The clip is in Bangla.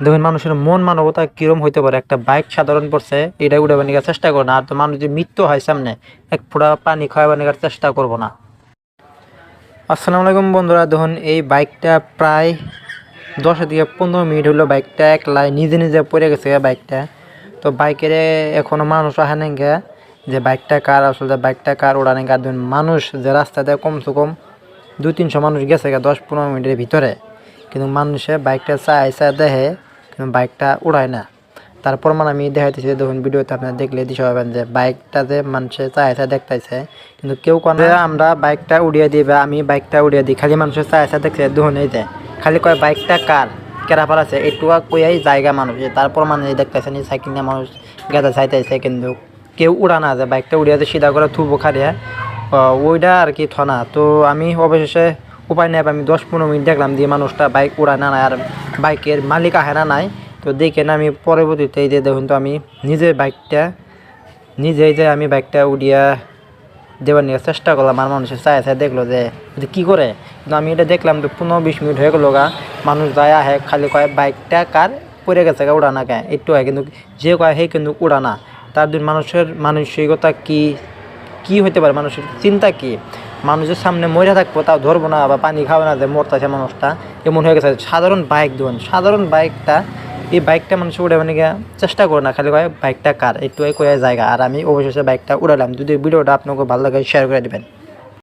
দেখুন মানুষের মন মানবতা কিরম হইতে পারে, একটা বাইক সাধারণ পড়ছে এটা উড়াবার নিয়ে চেষ্টা করো না, আর তো মানুষ যদি মৃত্যু হয় সামনে এক ফোঁটা পানি খাওয়াবার নিয়ে চেষ্টা করবো না। আসসালামু আলাইকুম বন্ধুরা, দেখুন এই বাইকটা প্রায় 10 থেকে 15 মিনিট হলো বাইকটা একলাই নিজে নিজে পড়ে গেছে বাইকটা। তো বাইকের এখনো মানুষ আসে নাই গে যে বাইকটা কার, আসলে বাইকটা কার উড়ানে কার। মানুষ যে রাস্তাতে কমসে কম 200-300 মানুষ গেছে 10-15 মিনিটের ভিতরে, কিন্তু মানুষে বাইকটা চায় দেখে কিন্তু বাইকটা উড়ায় না। তারপর আমি দেখাইতেছি, দেখুন ভিডিওতে আপনারা দেখলে দিশা পাবেন যে বাইকটাতে মানুষে চায় দেখতেছে কিন্তু কেউ কোনো আমরা বাইকটা উড়িয়ে দিই বা আমি বাইকটা উড়িয়ে দিই, খালি মানুষের চায় দেখছে দেখুন এই যে খালি কয় বাইকটা কার কেরাপার আছে একটু কইয়াই জায়গা মানুষ, তারপর দেখতেছেন এই সাইকেল নিয়ে মানুষ গেঁদা চাইতেছে কিন্তু কেউ উড়া না যে বাইকটা উড়িয়ে সিধা করে থুবো খারিয়া ওইটা আর কি থনা। তো আমি অবশেষে উপায় নেই, আমি 10-15 মিনিট দেখলাম দিয়ে মানুষটা বাইক উড়ায় না নাই আর বাইকের মালিক আহে না নাই। তো দেখে না আমি পরবর্তীতে এই যে দেখুন, তো আমি নিজেই যে আমি বাইকটা উড়িয়া দেওয়ার নিয়ে চেষ্টা করলাম, আর মানুষের চায় দেখলো যে কী করে। কিন্তু আমি এটা দেখলাম তো 15-20 মিনিট হয়ে গেলো মানুষ যায় আহে খালি কয় বাইকটা কার পড়ে গেছে উড়ানা কে একটু হয়, কিন্তু যে কয় হে কিন্তু উড়ানা। তার দিন মানুষের মানসিকতা কি হইতে পারে, মানুষের চিন্তা কি, মানুষের সামনে মরে থাকবো তাও ধরবো না বা পানি খাবে না যে মরতেছে মানুষটা, এমন হয়ে গেছে। সাধারণ বাইক দেবেন, সাধারণ বাইকটা এই বাইকটা মানুষ উড়ে চেষ্টা করে না, খালি কয় বাইকটা কার একটু কয়ে জায়গা। আর আমি অবশেষে বাইকটা উড়ালাম। যদি ভিডিওটা আপনাকে ভালো লাগে শেয়ার করে দেবেন।